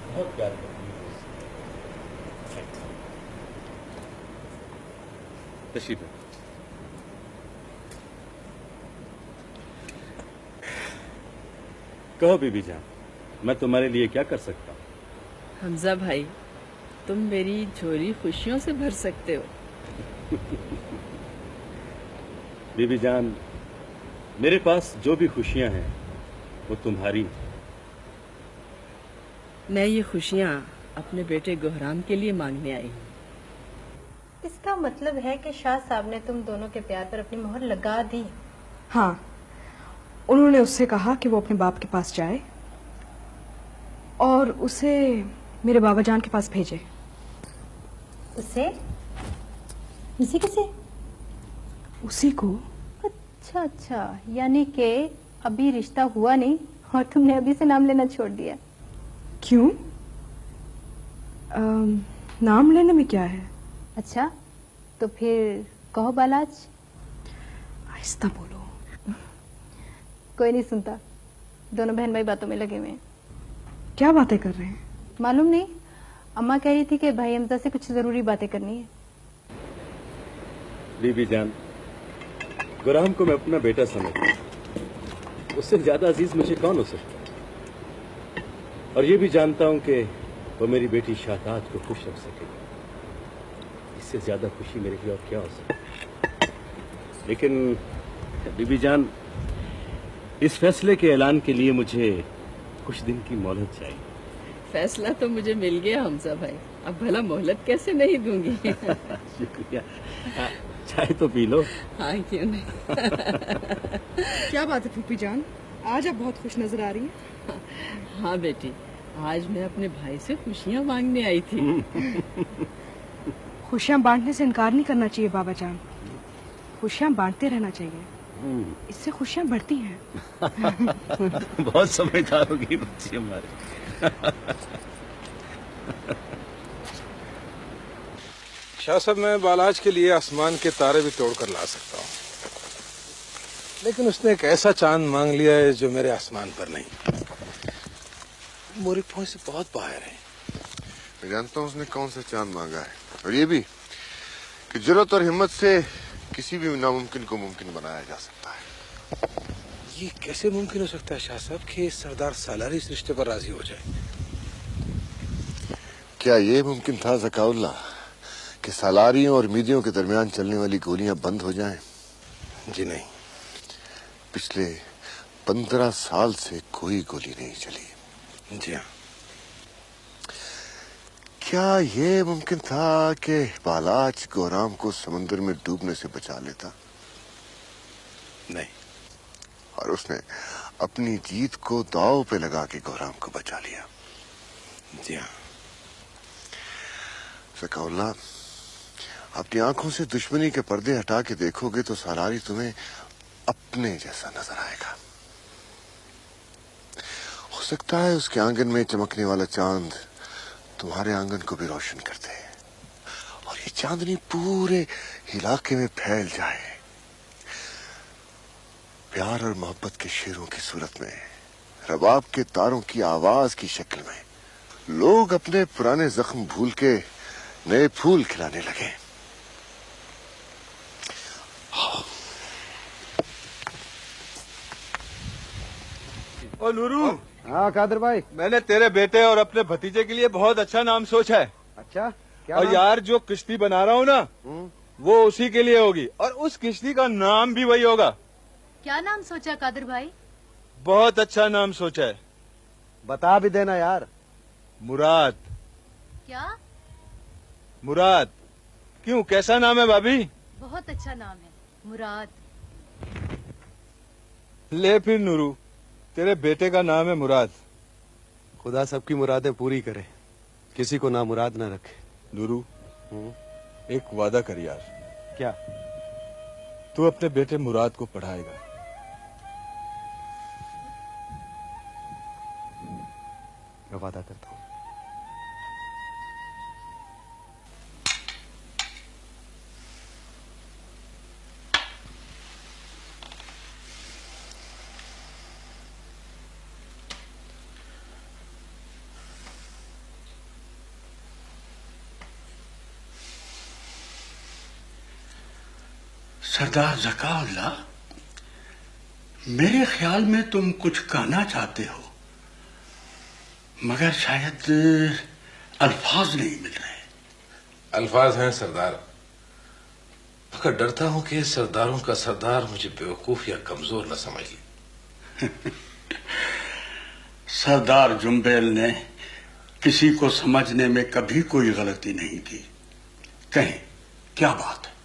बहुत प्यार करती हूँ। तशरीफ है। कहो बीबी जान, मैं तुम्हारे लिए क्या कर सकता हूँ? हमजा भाई, तुम मेरी झोली खुशियों से भर सकते हो। बीबी जान, मेरे पास जो भी खुशियां हैं वो तुम्हारी हैं। मैं ये खुशियाँ अपने बेटे गुहराम के लिए मांगने आई हूँ। इसका मतलब है कि शाह साहब ने तुम दोनों के प्यार पर अपनी मोहर लगा दी। हाँ, उन्होंने उससे कहा कि वो अपने बाप के पास जाए और उसे मेरे बाबा जान के पास भेजे। उसे? उसी किसे? उसी को। अच्छा अच्छा, यानी कि अभी रिश्ता हुआ नहीं और तुमने अभी से नाम लेना छोड़ दिया। क्यों? नाम लेने में क्या है? अच्छा, तो फिर कहो बालाज। आहिस्ता बोलो। कोई नहीं सुनता, दोनों बहन भाई बातों में लगे हुए हैं। क्या बातें कर रहे हैं? मालूम नहीं, अम्मा कह रही थी कि भाई हमजा से कुछ जरूरी बातें करनी है। बीबी जान, गुराम को मैं अपना बेटा समझता हूँ। उससे ज्यादा अजीज मुझे कौन हो सकता है? और ये भी जानता हूँ कि वो मेरी बेटी शाहताज को खुश रख सकेगी। इससे ज्यादा खुशी मेरे लिए और क्या हो सकती है? लेकिन बीबी जान, इस फैसले के ऐलान के लिए मुझे कुछ दिन की मोहलत चाहिए। फैसला तो मुझे मिल गया हमजा भाई, अब भला मोहलत कैसे नहीं दूंगी। शुक्रिया। चाय तो पी लो। हाँ, क्यों नहीं। क्या बात है फूफी जान, आज आप बहुत खुश नजर आ रही हैं। हाँ बेटी, आज मैं अपने भाई से खुशियाँ मांगने आई थी। खुशियाँ बांटने से इनकार नहीं करना चाहिए बाबा जान, खुशियाँ बांटते रहना चाहिए, इससे खुशियाँ बढ़ती हैं। बहुत समझदार होगी बच्ची हमारे। शाह साहब, मैं बालाज के लिए आसमान के तारे भी तोड़कर ला सकता हूँ, लेकिन उसने एक ऐसा चांद मांग लिया है जो मेरे आसमान पर नहीं, मोरी पहुंच से बहुत बाहर है। मैं जानता हूँ उसने कौन सा चांद मांगा है, और ये भी कि जुर्रत और हिम्मत से किसी भी नामुमकिन को मुमकिन बनाया जा सकता है। ये कैसे मुमकिन हो सकता है शाह साहब कि सरदार सालारी इस रिश्ते पर राजी हो जाए? क्या ये मुमकिन था ज़काउल्लाह कि सालारियों और मीदियों के दरमियान चलने वाली गोलियां बंद हो जाएं? जी नहीं। पिछले 15 साल से कोई गोली नहीं चली। जी हाँ। क्या ये मुमकिन था कि बालाज गोराम को समंदर में डूबने से बचा लेता? नहीं। और उसने अपनी जीत को दांव पे लगा के गोराम को बचा लिया। जी हाँ। ज़काउल्लाह, अपनी आंखों से दुश्मनी के पर्दे हटा के देखोगे तो सालारी तुम्हें अपने जैसा नजर आएगा। हो सकता है उसके आंगन में चमकने वाला चांद तुम्हारे आंगन को भी रोशन कर दे और ये चांदनी पूरे इलाके में फैल जाए, प्यार और मोहब्बत के शेरों की सूरत में, रबाब के तारों की आवाज की शक्ल में। लोग अपने पुराने जख्म भूल के नए फूल खिलाने लगे। ओ नूरू। हाँ कादर भाई। मैंने तेरे बेटे और अपने भतीजे के लिए बहुत अच्छा नाम सोचा है। अच्छा, क्या और नाम? यार, जो किश्ती बना रहा हूँ ना, वो उसी के लिए होगी और उस किश्ती का नाम भी वही होगा। क्या नाम सोचा कादर भाई? बहुत अच्छा नाम सोचा है। बता भी देना यार। मुराद। क्या? मुराद। क्यों, कैसा नाम है भाभी? बहुत अच्छा नाम है, मुराद। ले फिर नूरू, तेरे बेटे का नाम है मुराद। खुदा सबकी मुरादें पूरी करे, किसी को ना मुराद ना रखे। नूरू, एक वादा कर यार। क्या? तू अपने बेटे मुराद को पढ़ाएगा। मैं वादा करता हूँ। सरदार ज़का-उल्लाह, मेरे ख्याल में तुम कुछ कहना चाहते हो, मगर शायद अल्फाज नहीं मिल रहे। अल्फाज हैं सरदार, मगर डरता हूं कि सरदारों का सरदार मुझे बेवकूफ या कमजोर न समझ ले। सरदार जुम्बेल ने किसी को समझने में कभी कोई गलती नहीं की। कहें, क्या बात है?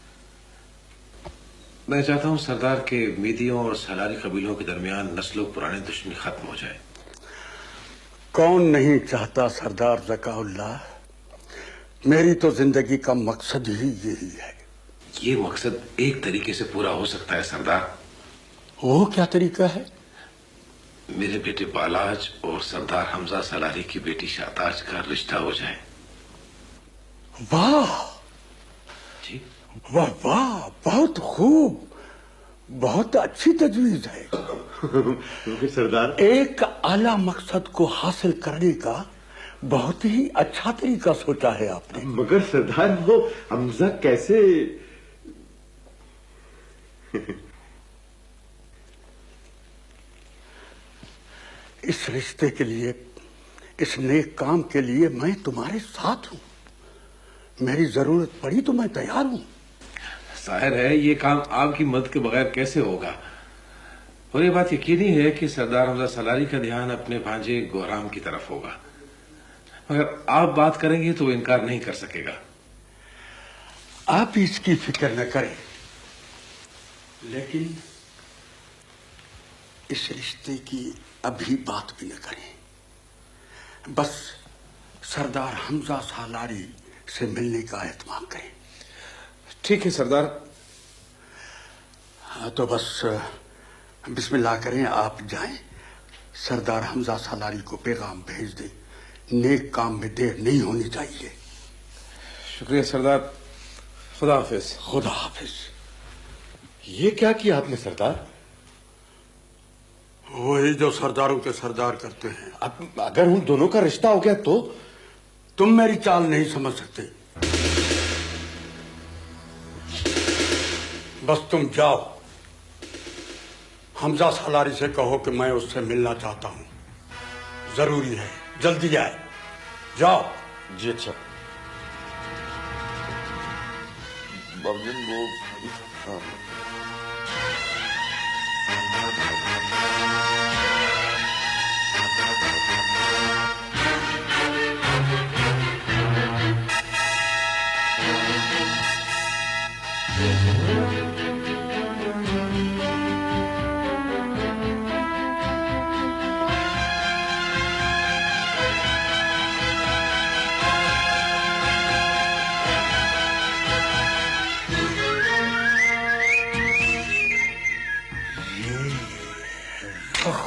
मैं चाहता हूं सरदार के मीदियों और सलारी कबीलों के दरमियान नस्लों पुरानी दुश्मनी खत्म हो जाए। कौन नहीं चाहता सरदार ज़का-उल्लाह? मेरी तो जिंदगी का मकसद ही यही है। ये मकसद एक तरीके से पूरा हो सकता है सरदार। वो क्या तरीका है? मेरे बेटे बालाज और सरदार हमजा सलारी की बेटी शाहताज का रिश्ता हो जाए। वाह जी, वाह वाह, बहुत खूब, बहुत अच्छी तजवीज है। सरदार, एक आला मकसद को हासिल करने का बहुत ही अच्छा तरीका सोचा है आपने। मगर सरदार, वो हमजा कैसे? इस रिश्ते के लिए, इस नेक काम के लिए मैं तुम्हारे साथ हूं। मेरी जरूरत पड़ी तो मैं तैयार हूं। जाहिर है ये काम आपकी मदद के बगैर कैसे होगा, और ये बात यकीनी है कि सरदार हमजा सलारी का ध्यान अपने भांजे गोराम की तरफ होगा। मगर आप बात करेंगे तो वो इनकार नहीं कर सकेगा। आप इसकी फिक्र न करें, लेकिन इस रिश्ते की अभी बात भी न करें। बस सरदार हमजा सलारी से मिलने का एहतमाम करें। ठीक है सरदार। हाँ, तो बस बिस्मिल्लाह करें, आप जाएं, सरदार हमजा सलारी को पैगाम भेज दें। नेक काम में देर नहीं होनी चाहिए। शुक्रिया सरदार, खुदा हाफिज। खुदा हाफिज। ये क्या किया आपने सरदार? वही जो सरदारों के सरदार करते हैं। अब अगर उन दोनों का रिश्ता हो गया तो? तुम मेरी चाल नहीं समझ सकते। बस तुम जाओ, हमजा सलारी से कहो कि मैं उससे मिलना चाहता हूं। जरूरी है, जल्दी आए। जाओ। जी अच्छा। बाबूजी, वो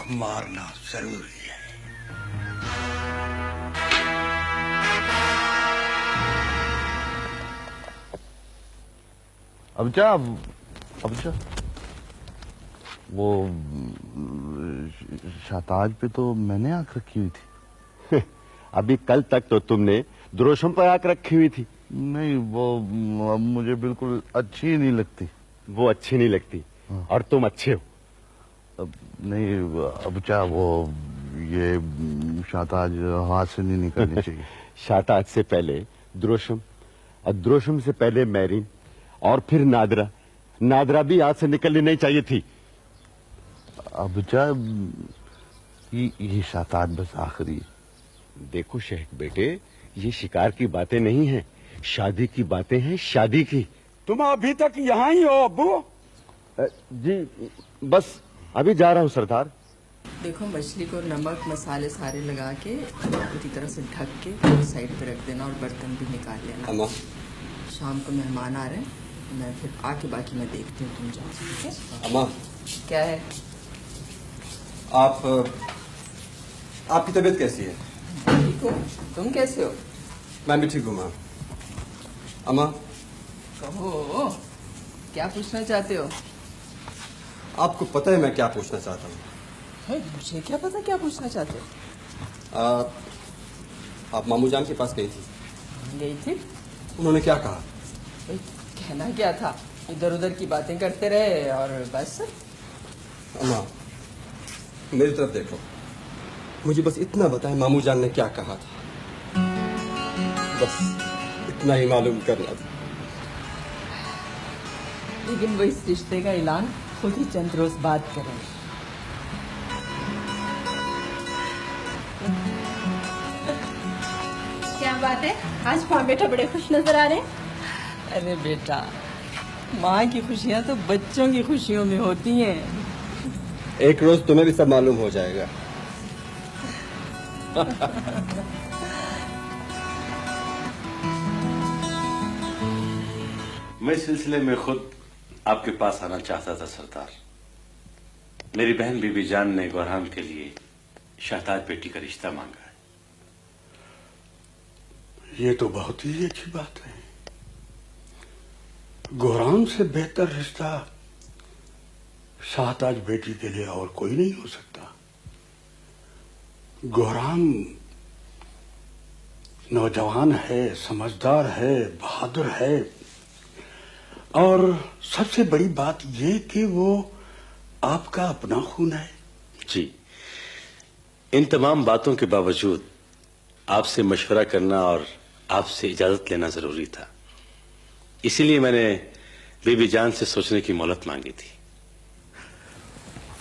मारना जरूरी है। अब वो शाहताज पे तो मैंने आंख रखी हुई थी। अभी कल तक तो तुमने द्रोशम पर आंख रखी हुई थी। नहीं, वो मुझे बिल्कुल अच्छी नहीं लगती। वो अच्छी नहीं लगती और तुम अच्छे हो। अब नहीं, अब क्या वो ये शाहताज हाथ से नहीं निकलनी चाहिए। शाहताज से पहले द्रोशम और द्रोशम से पहले मैरीन और फिर नादरा। नादरा भी हाथ से निकलनी नहीं चाहिए थी। अब क्या ये शाहताज बस आखिरी। देखो शेख बेटे, ये शिकार की बातें नहीं हैं, शादी की बातें हैं, शादी की। तुम अभी तक यहाँ ही हो अब्बू? जी बस अभी जा रहा हूँ सरदार। देखो, मछली को नमक मसाले सारे लगा के पूरी तरह से ढक के साइड पे रख देना और बर्तन भी निकाल लेना। अम्मा, शाम को मेहमान आ रहे हैं, मैं फिर आके बाकी मैं देखती हूँ। तुम जाओ। ठीक है? अम्मा, क्या है? आपकी तबीयत कैसी है? ठीक हो? तुम कैसे हो? मैं भी ठीक हूँ माँ। अम्मा, कहो, क्या पूछना चाहते हो? आपको पता है मैं क्या पूछना चाहता हूँ? मुझे क्या पता क्या पूछना चाहते हो? आप मामू जान के पास गई थी? गई थी? उन्होंने क्या कहा? कहना क्या था? इधर उधर की बातें करते रहे और बस। अम्मा, मेरी तरफ देखो, मुझे बस इतना बताएं मामू जान ने क्या कहा था, बस इतना ही मालूम करना था। लेकिन वो इस रिश्ते का ऐलान खुद ही चंद रोज बाद करें। क्या बात है, आज माँ बेटा बड़े खुश नजर आ रहे हैं। अरे बेटा, माँ की खुशियाँ तो बच्चों की खुशियों में होती हैं। एक रोज तुम्हें भी सब मालूम हो जाएगा। मैं इस सिलसिले में खुद आपके पास आना चाहता था सरदार। मेरी बहन बीबी जान ने गोरहाम के लिए शहताज बेटी का रिश्ता मांगा है। ये तो बहुत ही अच्छी बात है। गोराम से बेहतर रिश्ता शहताज बेटी के लिए और कोई नहीं हो सकता। गोराम नौजवान है, समझदार है, बहादुर है, और सबसे बड़ी बात ये कि वो आपका अपना खून है। जी, इन तमाम बातों के बावजूद आपसे मशवरा करना और आपसे इजाजत लेना जरूरी था। इसीलिए मैंने बीबी जान से सोचने की मोहलत मांगी थी।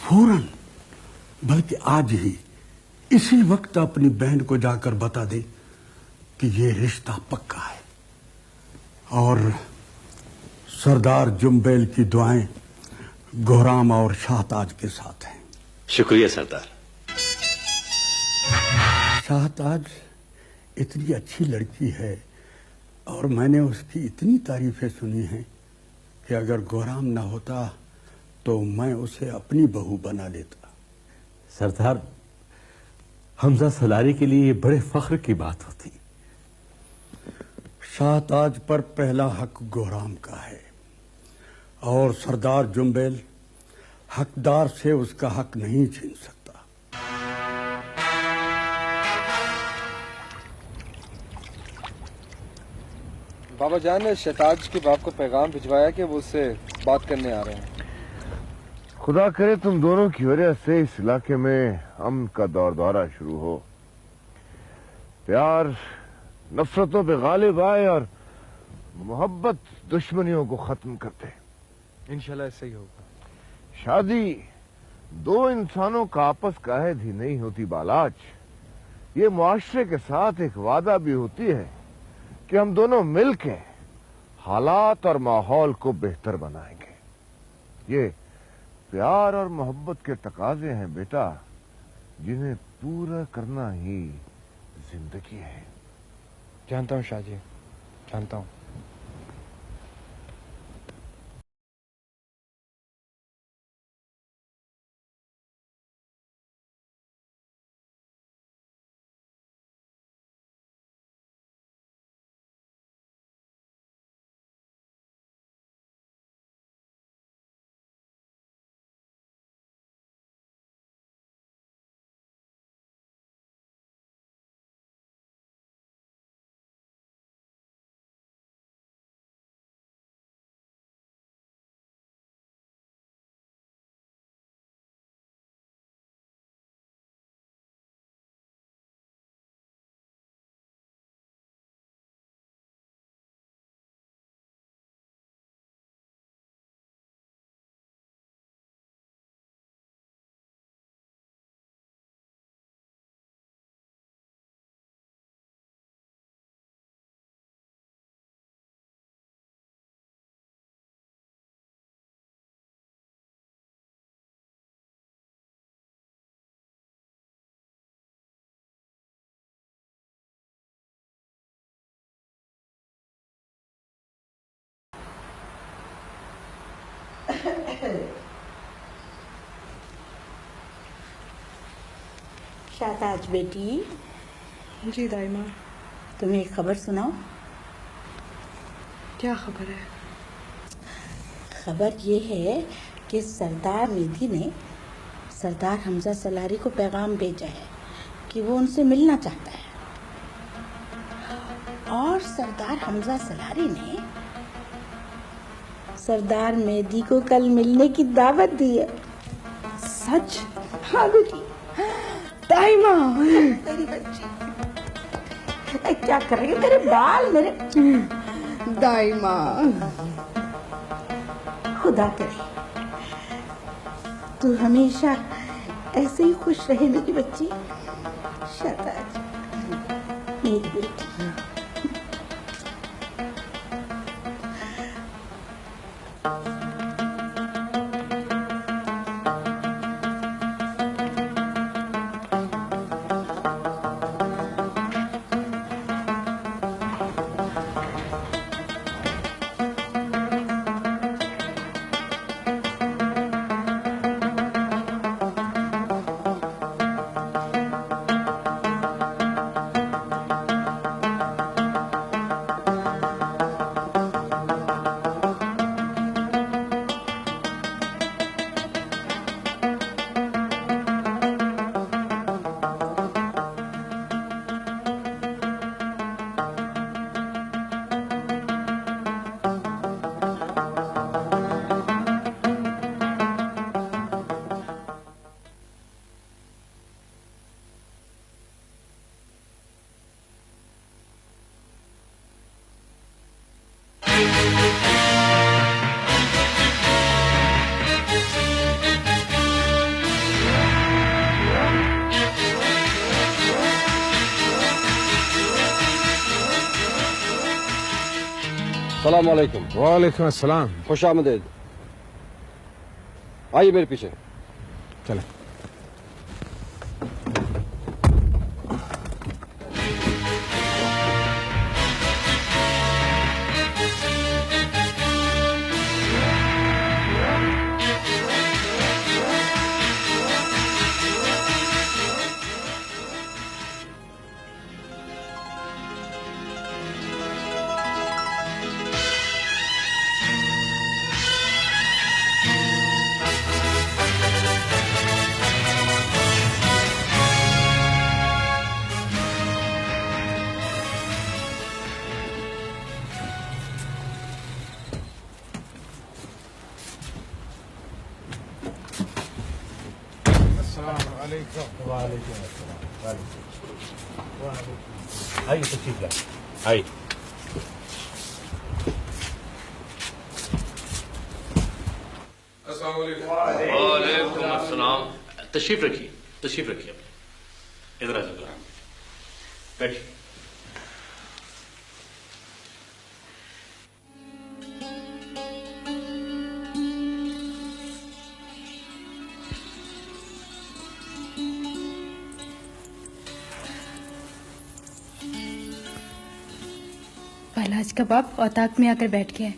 फौरन, बल्कि आज ही, इसी वक्त अपनी बहन को जाकर बता दे कि ये रिश्ता पक्का है, और सरदार जुम्बेल की दुआएं गोराम और शाहताज के साथ हैं। शुक्रिया सरदार। शाहताज इतनी अच्छी लड़की है और मैंने उसकी इतनी तारीफें सुनी हैं कि अगर गोराम ना होता तो मैं उसे अपनी बहू बना लेता। सरदार, हमजा सलारी के लिए ये बड़े फख्र की बात होती। शाहताज पर पहला हक गोराम का है और सरदार जुम्बेल हकदार से उसका हक नहीं छीन सकता। बाबा जान ने शहताज के बाप को पैगाम भिजवाया कि वो उससे बात करने आ रहे हैं। खुदा करे तुम दोनों की वजह से इस इलाके में अमन का दौर दौरा शुरू हो, प्यार नफरतों पे गालिब आए और मोहब्बत दुश्मनियों को खत्म करते। इंशाल्लाह ऐसा ही होगा। शादी दो इंसानों का आपस का अहद ही नहीं होती बालाज, ये मुआशरे के साथ एक वादा भी होती है कि हम दोनों मिलके हालात और माहौल को बेहतर बनाएंगे। ये प्यार और मोहब्बत के तकाजे हैं बेटा, जिन्हें पूरा करना ही जिंदगी है। जानता हूँ शाहजी, जानता हूँ। शाहताज बेटी। जी दाइमा। तुम्हें एक खबर सुनाओ। क्या खबर है? खबर ये है कि सरदार निधि ने सरदार हमजा सलारी को पैगाम भेजा है कि वो उनसे मिलना चाहता है, और सरदार हमजा सलारी ने सरदार मेहदी को कल मिलने की दावत दी है। सच? हाँ बेटी। दाई माँ, तेरी बच्ची क्या कर रही है? तेरे बाल मेरे। दाई माँ, खुदा करे तू हमेशा ऐसे ही खुश रहे मेरी बच्ची। शाबाश मेरी बेटी। सलाम वालेकुम। वालेकुम अस्सलाम। खुश आमदीद। आइए मेरे पीछे। चले। आइए तशरीफ लाइए। आइए। वालेकुम अस्सलाम। तशरीफ रखिए, तशरीफ रखिए। इधर आ जाओ, बैठिए। पहलाज का बाप औताक में आकर बैठ गया है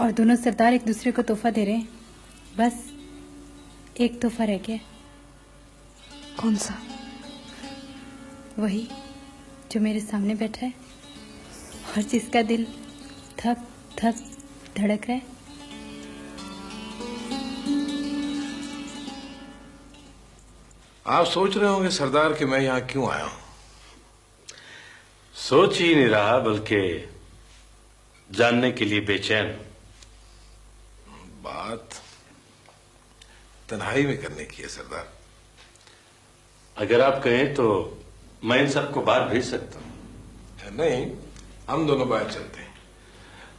और दोनों सरदार एक दूसरे को तोहफा दे रहे हैं। बस एक तोहफा रह गया। कौन सा? वही जो मेरे सामने बैठा है और जिसका दिल धक धक धड़क रहा है। आप सोच रहे होंगे सरदार कि मैं यहाँ क्यों आया हूं। सोच ही नहीं रहा बल्कि जानने के लिए बेचैन। बात तन्हाई में करने की है सरदार। अगर आप कहें तो मैं इन सबको बाहर भेज सकता हूं। नहीं, हम दोनों बाहर चलते हैं,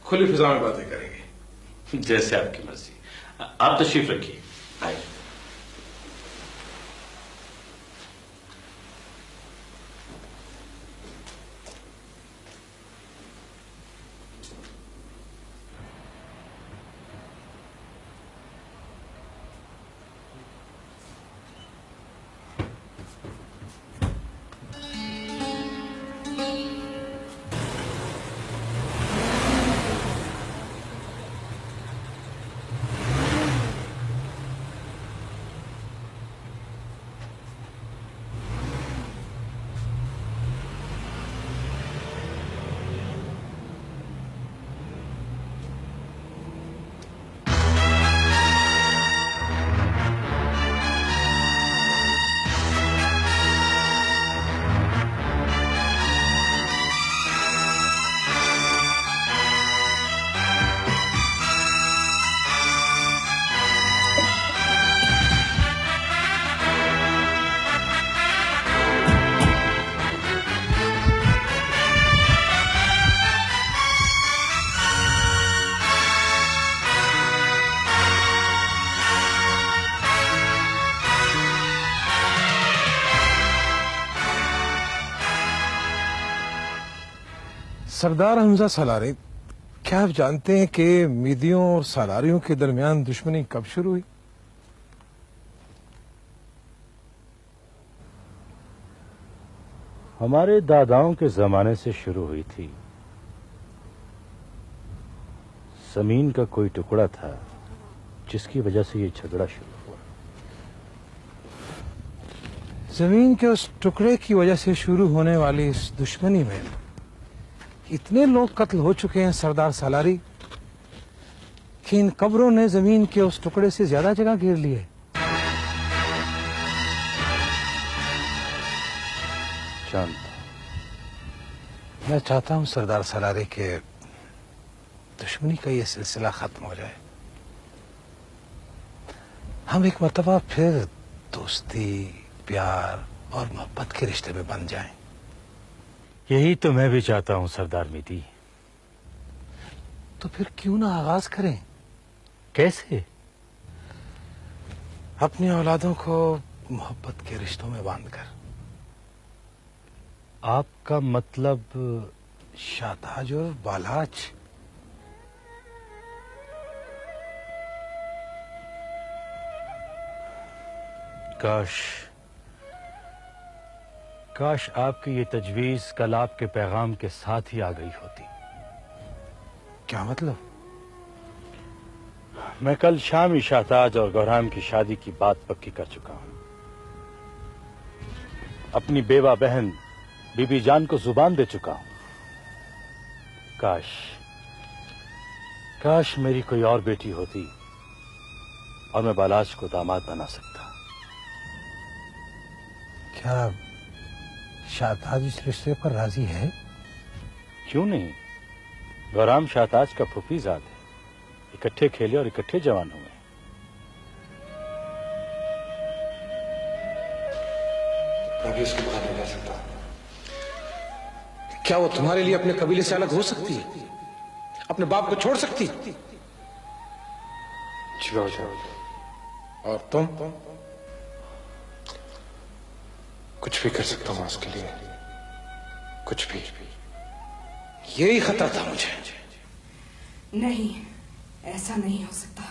खुली फिजा में बातें करेंगे। जैसे आपकी मर्जी। आप तशरीफ रखिए। आइए। सरदार हमजा सलारी, क्या आप जानते हैं कि मीदियों और सालारियों के दरमियान दुश्मनी कब शुरू हुई? हमारे दादाओं के जमाने से शुरू हुई थी। जमीन का कोई टुकड़ा था जिसकी वजह से ये झगड़ा शुरू हुआ। जमीन के उस टुकड़े की वजह से शुरू होने वाली इस दुश्मनी में इतने लोग कत्ल हो चुके हैं सरदार सालारी कि इन कब्रों ने जमीन के उस टुकड़े से ज्यादा जगह घेर ली है। मैं चाहता हूं सरदार सालारी के दुश्मनी का ये सिलसिला खत्म हो जाए, हम एक मर्तबा फिर दोस्ती, प्यार और मोहब्बत के रिश्ते में बन जाएं। यही तो मैं भी चाहता हूं सरदार मीदी। तो फिर क्यों ना आगाज करें? कैसे? अपनी औलादों को मोहब्बत के रिश्तों में बांधकर। आपका मतलब? शाहताज और बालाज। काश आपकी ये तजवीज कल आपके पैगाम के साथ ही आ गई होती। क्या मतलब? मैं कल शाम ही शाहताज और गौराम की शादी की बात पक्की कर चुका हूं। अपनी बेवा बहन बीबी जान को जुबान दे चुका हूं। काश मेरी कोई और बेटी होती और मैं बालाज को दामाद बना सकता। क्या शाहताज इस रिश्ते पर राजी है? क्यों नहीं? गौराम शाहताज का फुफीजाद है। इकट्ठे खेले और इकट्ठे जवान हुए। मैं भी उसके बाहर नहीं रह सकता। क्या वो तुम्हारे लिए अपने कबीले से अलग हो सकती है? अपने बाप को छोड़ सकती? जाओ। और तुम? कुछ भी कर सकता हूं उसके लिए, कुछ भी। यही खतरा था मुझे। नहीं, ऐसा नहीं हो सकता।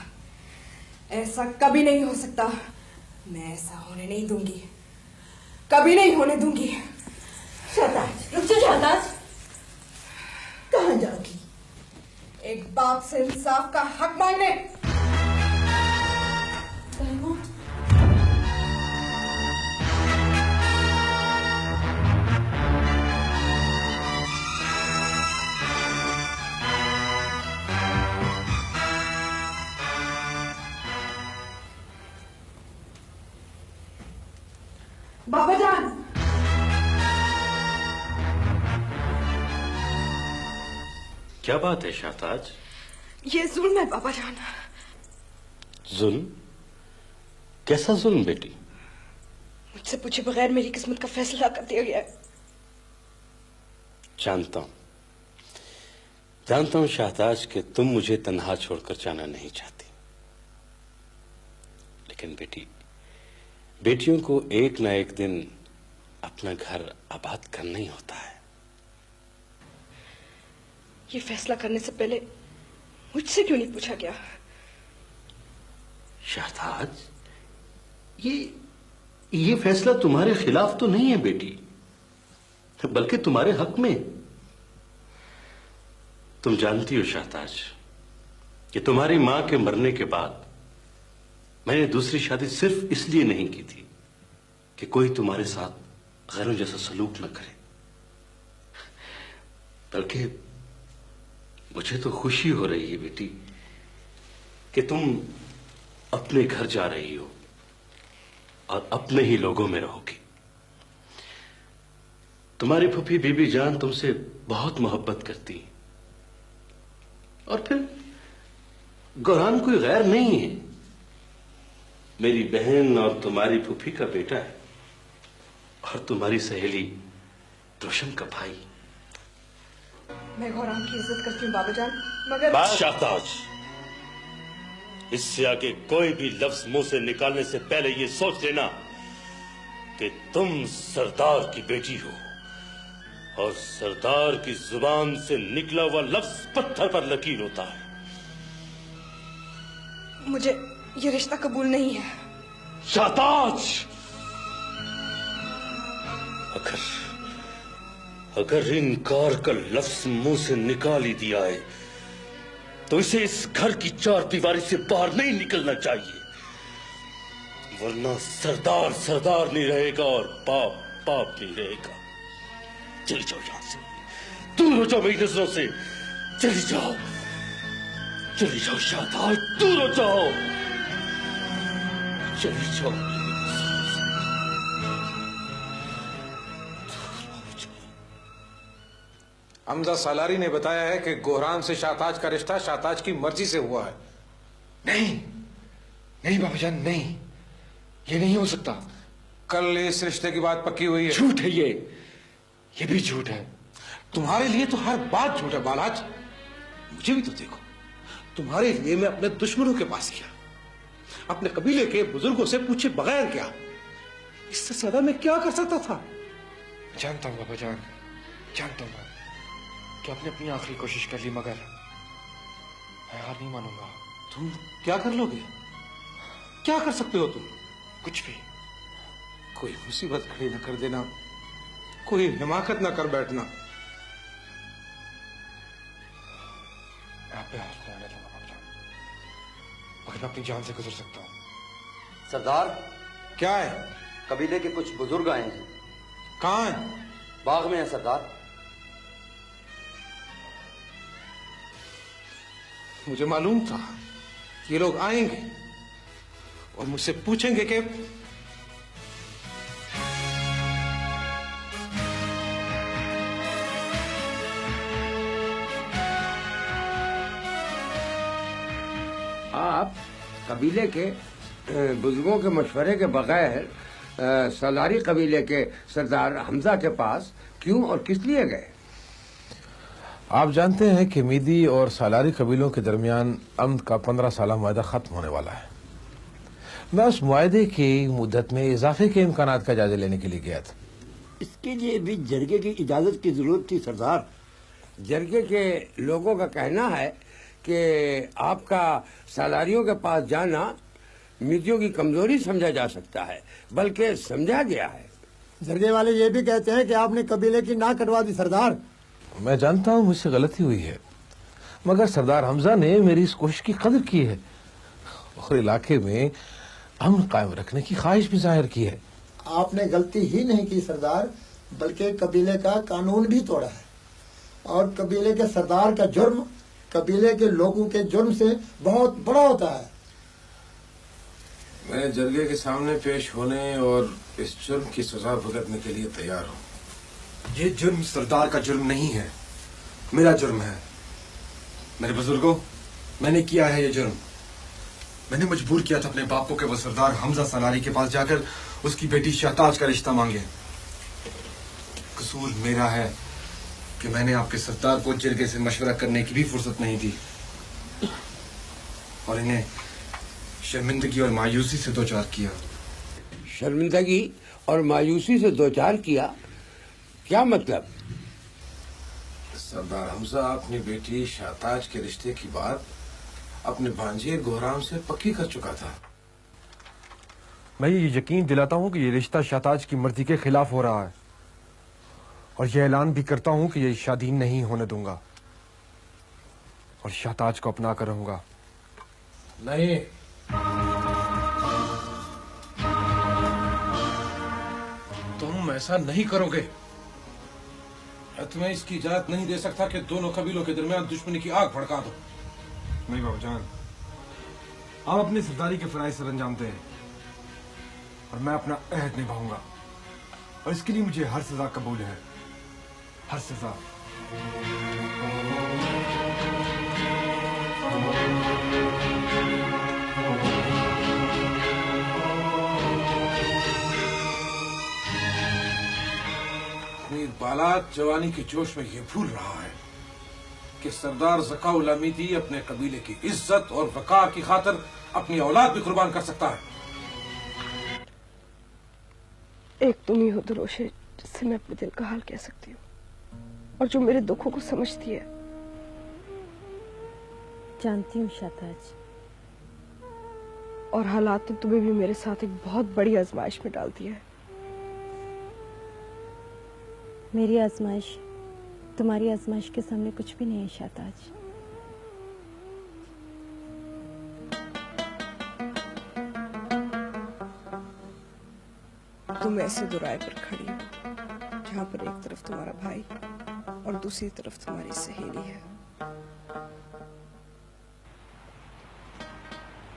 ऐसा कभी नहीं हो सकता। मैं ऐसा होने नहीं दूंगी, कभी नहीं होने दूंगी। शाहताज, रुक जा शाहताज। कहां जाओगी? एक बाप से इंसाफ का हक मांगने। बाबा जान, क्या बात है शाहताज? ये जुल्म है बाबा जान। जुल्म? कैसा जुल्म बेटी? मुझसे पूछे बगैर मेरी किस्मत का फैसला कर दिया गया है। जानता हूं शाहताज कि तुम मुझे तन्हा छोड़कर जाना नहीं चाहती, लेकिन बेटियों को एक ना एक दिन अपना घर आबाद करना ही होता है। ये फैसला करने से पहले मुझसे क्यों नहीं पूछा गया? शाहताज, ये फैसला तुम्हारे खिलाफ तो नहीं है बेटी, बल्कि तुम्हारे हक में। तुम जानती हो शाहताज कि तुम्हारी मां के मरने के बाद मैंने दूसरी शादी सिर्फ इसलिए नहीं की थी कि कोई तुम्हारे साथ गैरों जैसा सलूक न करे, बल्कि मुझे तो खुशी हो रही है बेटी कि तुम अपने घर जा रही हो और अपने ही लोगों में रहोगी। तुम्हारी फूफी बीबी जान तुमसे बहुत मोहब्बत करती है, और फिर गौराम कोई गैर नहीं है, मेरी बहन और तुम्हारी फूफी का बेटा है, और तुम्हारी सहेली रोशन का भाई। मैं गौराम की इज्जत करती हूँ बाबा जान, मगर शाहताज, इससे आगे कोई भी लफ्ज मुंह से निकालने से पहले ये सोच लेना कि तुम सरदार की बेटी हो और सरदार की जुबान से निकला हुआ लफ्ज पत्थर पर लकीर होता है। मुझे ये रिश्ता कबूल नहीं है। शाहताज, अगर इनकार का लफ्ज मुंह से निकाल ही दिया है तो इसे इस घर की चार दीवारी से बाहर नहीं निकलना चाहिए, वरना सरदार सरदार नहीं रहेगा और बाप बाप नहीं रहेगा। चली जाओ यहां से, दूर हो जाओ मेरी नजरों से, चली जाओ, चली जाओ शाहताज, दूर हो जाओ, चली जाओ। हमजा सालारी ने बताया है कि गोहराम से शाहताज का रिश्ता शाहताज की मर्जी से हुआ है। नहीं नहीं बाबाजान, नहीं, ये नहीं हो सकता। कल इस रिश्ते की बात पक्की हुई है। झूठ है ये भी झूठ है। तुम्हारे लिए तो हर बात झूठ है बालाज। मुझे भी तो देखो, तुम्हारे लिए मैं अपने दुश्मनों के पास गया, अपने कबीले के बुजुर्गों से पूछे बगैर गया। इससे ज्यादा मैं क्या कर सकता था? जानता हूं बाबाजान, जानता हूं कि आपने अपनी आखिरी कोशिश कर ली, मगर मैं हार नहीं मानूंगा। तुम क्या कर लोगे? क्या कर सकते हो तुम? कुछ भी। कोई मुसीबत खड़ी न कर देना, कोई हिमाकत न कर बैठना। मैं आप पे हाथ नहीं आने दूंगा बाबाजान, मगर मैं अपनी जान से गुजर सकता हूँ। सरदार, क्या है? कबीले के कुछ बुजुर्ग आए हैं। कहाँ हैं? बाग में है सरदार। मुझे मालूम था कि ये लोग आएंगे और मुझसे पूछेंगे कि आप कबीले के बुजुर्गों के मशवरे के बगैर सालारी कबीले के सरदार हमजा के पास क्यों और किस लिए गए? आप जानते हैं कि मीदी और सालारी कबीलों के दरमियान अमद का 15 साल मुआहदा खत्म होने वाला है। मैं उस मुआहदे की मुद्दत में इजाफे के इम्कानात का जायजा लेने के लिए गया था। इसके लिए भी जरगे की इजाजत की जरूरत थी सरदार। जरगे के लोगों का कहना है कि आपका सालारियों के पास जाना मीदियों की कमजोरी समझा जा सकता है, बल्कि समझा गया है। जरगे वाले ये भी कहते हैं कि आपने कबीले की नाक कटवा दी सरदार। मैं जानता हूं मुझसे गलती हुई है, मगर सरदार हमजा ने मेरी इस कोशिश की कदर की है और इलाके में अमन कायम रखने की ख्वाहिश भी जाहिर की है। आपने गलती ही नहीं की सरदार, बल्कि कबीले का कानून भी तोड़ा है, और कबीले के सरदार का जुर्म कबीले के लोगों के जुर्म से बहुत बड़ा होता है। मैं जरगे के सामने पेश होने और इस जुर्म की सजा भुगतने के लिए तैयार हूँ। ये जुर्म सरदार का जुर्म नहीं है, मेरा जुर्म है। मेरे बुजुर्गों, मैंने किया है ये जुर्म। मैंने मजबूर किया था अपने बापू के वो सरदार हमजा सलारी के पास जाकर उसकी बेटी शाहताज का रिश्ता मांगे। कसूर मेरा है कि मैंने आपके सरदार को जरगे से मशवरा करने की भी फुर्सत नहीं दी और इन्हें शर्मिंदगी और मायूसी से दो चार किया। शर्मिंदगी और मायूसी से दो चार किया? क्या मतलब? सरदार हमजा अपनी बेटी शाहताज के रिश्ते की बात अपने भांजे गोहराम से पक्की कर चुका था। मैं ये यकीन दिलाता हूँ कि ये रिश्ता शाहताज की मर्जी के खिलाफ हो रहा है, और यह ऐलान भी करता हूँ कि ये शादी नहीं होने दूंगा और शाहताज को अपना कर रहूंगा। नहीं, तुम ऐसा नहीं करोगे। मैं तुम्हें इसकी इजाजत नहीं दे सकता कि दोनों कबीलों के दरमियान दुश्मनी की आग भड़का दो। नहीं बाबूजान, आप अपनी सरदारी के फराइज सर अंजाम दें और मैं अपना अहद निभाऊंगा, और इसके लिए मुझे हर सजा कबूल है, हर सजा। मीर बालात जवानी के जोश में ये भूल रहा है कि सरदार ज़काउल अमीदी अपने कबीले की इज्जत और वकार की खातिर अपनी औलाद भी कुर्बान कर सकता है। एक तुम ही हो दुरोशे जिससे मैं अपने दिल का हाल कह सकती हूँ। और जो मेरे दुखों को समझती है। जानती हूँ शाहताज। और हालात ने तुम्हें भी मेरे साथ एक बहुत बड़ी आजमाइश में डाल दिया है। मेरी आजमाइश तुम्हारी आजमाइश के सामने कुछ भी नहीं है शाहताज। तुम ऐसे दुराए पर खड़ी हो जहां पर एक तरफ तुम्हारा भाई और दूसरी तरफ तुम्हारी सहेली है।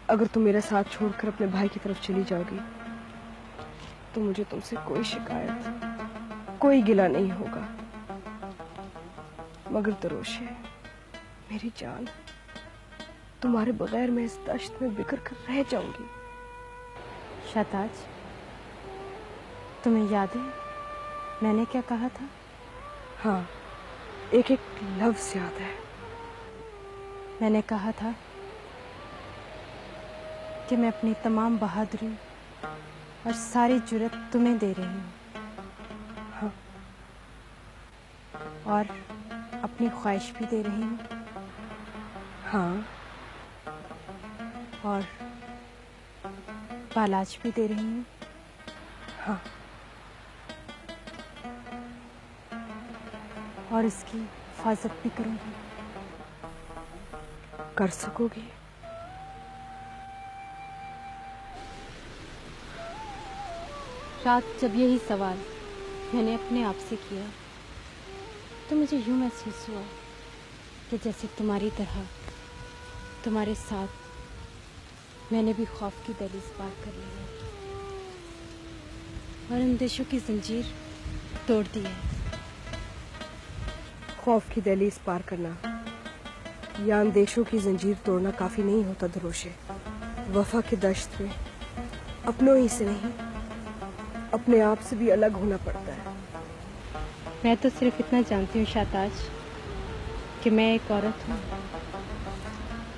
अगर तुम मेरा साथ छोड़कर अपने भाई की तरफ चली जाओगी तो मुझे तुमसे कोई शिकायत, कोई गिला नहीं होगा। मगर दरोशे, मेरी जान, तुम्हारे बगैर मैं इस दश्त में बिखर कर रह जाऊंगी। शाहताज, तुम्हें याद है मैंने क्या कहा था? हाँ, एक एक लफ्ज याद है। मैंने कहा था कि मैं अपनी तमाम बहादुरी और सारी जुर्रत तुम्हें दे रही हूँ। हाँ। और अपनी ख्वाहिश भी दे रही हूँ। हाँ। और बालाज भी दे रही हूँ। हाँ। और इसकी हिफाजत भी करूंगी। कर सकोगी? रात जब यही सवाल मैंने अपने आप से किया तो मुझे यूं महसूस हुआ कि जैसे तुम्हारी तरह तुम्हारे साथ मैंने भी खौफ की दहलीज पार कर ली है और अंदेशों की जंजीर तोड़ दी है। खौफ की दहलीज पार करना या अंदेशों की जंजीर तोड़ना काफी नहीं होता दरोशे। वफा के दश्त में अपनों ही से नहीं, अपने आप से भी अलग होना पड़ता है। मैं तो सिर्फ इतना जानती हूँ शाहताज कि मैं एक औरत हूँ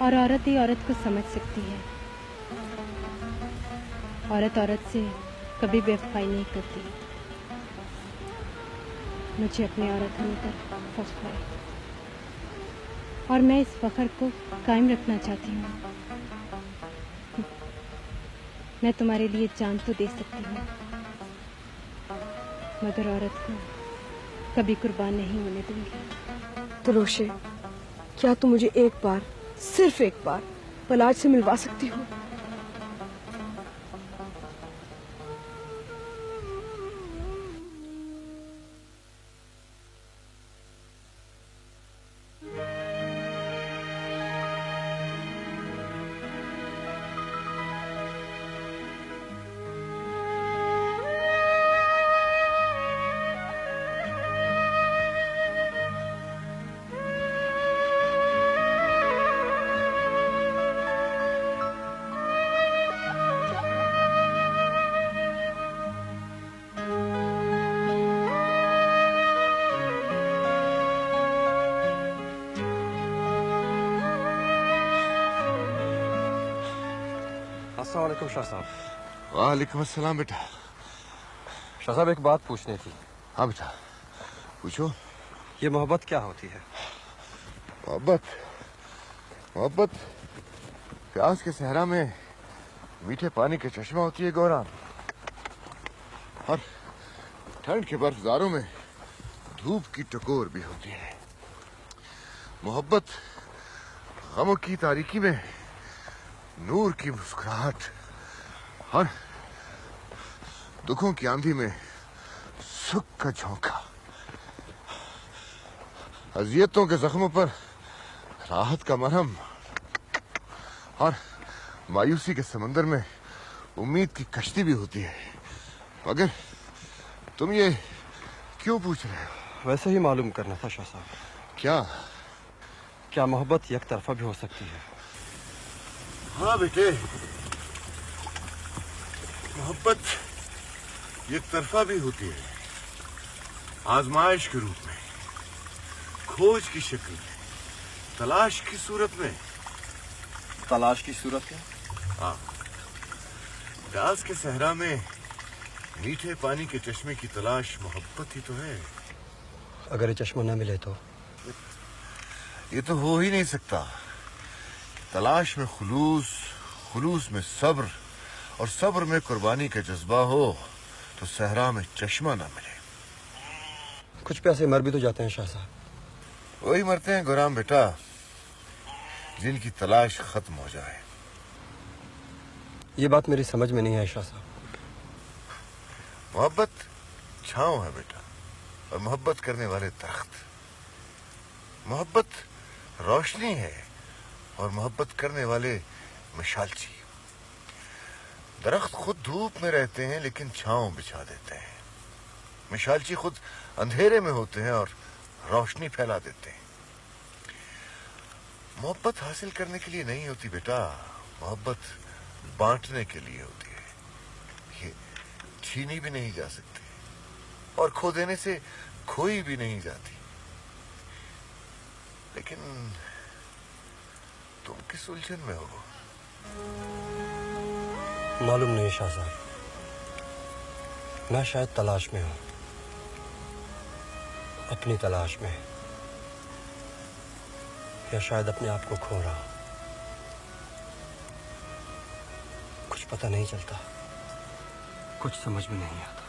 और औरत ही औरत को समझ सकती है। औरत औरत से कभी बेवफाई नहीं करती। मुझे अपनी औरत होने पर फख्र है और मैं इस फख्र को कायम रखना चाहती हूँ। मैं तुम्हारे लिए जान तो दे सकती हूँ मगर औरत को कभी कुर्बान नहीं होने दूंगी। दरोशे, क्या तुम मुझे एक बार, सिर्फ एक बार पलाज से मिलवा सकती हो? अस्सलाम वालेकुम शाह साहब। वालेकुम अस्सलाम बेटा। शाह साहब, एक बात पूछनी थी। हाँ बेटा, पूछो। ये मोहब्बत क्या होती है? मोहब्बत मोहब्बत प्यास के सहरा में मीठे पानी के चश्मा होती है गौरान, और ठंड के बर्फदारों में धूप की टकोर भी होती है। मोहब्बत गमों की तारीकी में नूर की मुस्कुराहट और दुखों की आंधी में सुख का झोंका, अजियतों के जख्मों पर राहत का मरहम और मायूसी के समंदर में उम्मीद की कश्ती भी होती है। मगर तुम ये क्यों पूछ रहे हो? वैसे ही मालूम करना था शाह साहब। क्या मोहब्बत एक तरफा भी हो सकती है? हाँ बेटे, मोहब्बत एक तरफा भी होती है, आजमाइश के रूप में, खोज की शक्ल में, तलाश की सूरत में। तलाश की सूरत में? हाँ, प्यास के सहरा में मीठे पानी के चश्मे की तलाश मोहब्बत ही तो है। अगर ये चश्मा न मिले तो? ये तो हो ही नहीं सकता। तलाश में खुलूस, खुलूस में सब्र और सब्र में कुर्बानी का जज्बा हो तो सहरा में चश्मा ना मिले। कुछ प्यासे मर भी तो जाते हैं शाह साहब। वही मरते हैं गुलाम बेटा जिनकी तलाश खत्म हो जाए। ये बात मेरी समझ में नहीं है शाह साहब। मोहब्बत छांव है बेटा, और मोहब्बत करने वाले दरख्त। मोहब्बत रोशनी है और मोहब्बत करने वाले मिशालची। दरख्त खुद धूप में रहते हैं लेकिन छांव बिछा देते हैं। मिशालची खुद अंधेरे में होते हैं और रोशनी फैला देते हैं। मोहब्बत हासिल करने के लिए नहीं होती बेटा, मोहब्बत बांटने के लिए होती है। ये छीनी भी नहीं जा सकती और खो देने से खोई भी नहीं जाती। लेकिन तुम किस उलझन में हो? मालूम नहीं शाह साहब, मैं शायद तलाश में हूं, अपनी तलाश में, या शायद अपने आप को खो रहा हूं। कुछ पता नहीं चलता, कुछ समझ में नहीं आता।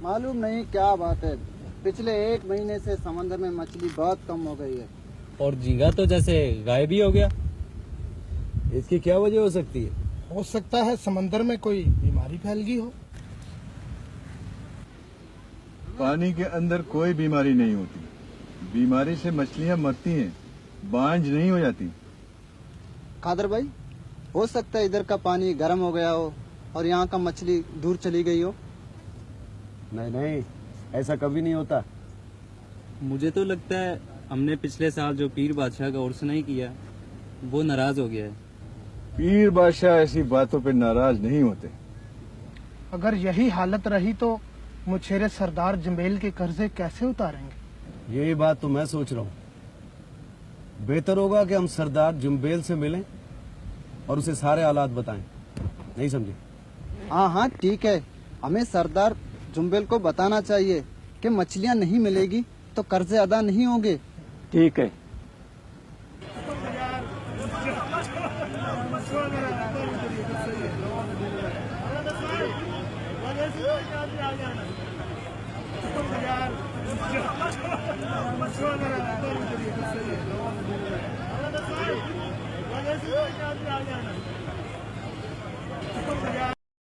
मालूम नहीं क्या बात है, पिछले 1 महीने से समंदर में मछली बहुत कम हो गई है। और झींगा तो जैसे गायब ही हो गया। इसकी क्या वजह हो सकती है? हो सकता है समंदर में कोई बीमारी फैल गई हो। पानी के अंदर कोई बीमारी नहीं होती। बीमारी से मछलियां मरती हैं, बांझ नहीं हो जाती। खादर भाई, हो सकता है इधर का पानी गर्म हो गया हो और यहाँ का मछली दूर चली गई हो। नहीं, ऐसा कभी नहीं होता। मुझे तो लगता है हमने पिछले साल जो पीर बादशाह का उर्स नहीं किया, वो नाराज हो गया है। पीर बादशाह ऐसी बातों पे नाराज नहीं होते। अगर यही हालत रही तो मुछेरे सरदार जंबेल के कर्जे कैसे उतारेंगे? यही बात तो मैं सोच रहा हूँ। बेहतर होगा कि हम सरदार जुम्बेल से मिलें और उसे सारे हालात बताएं। नहीं समझे? हाँ ठीक है, हमें सरदार जुम्बेल को बताना चाहिए कि मछलियाँ नहीं मिलेगी तो कर्जे अदा नहीं होंगे। ठीक है। यार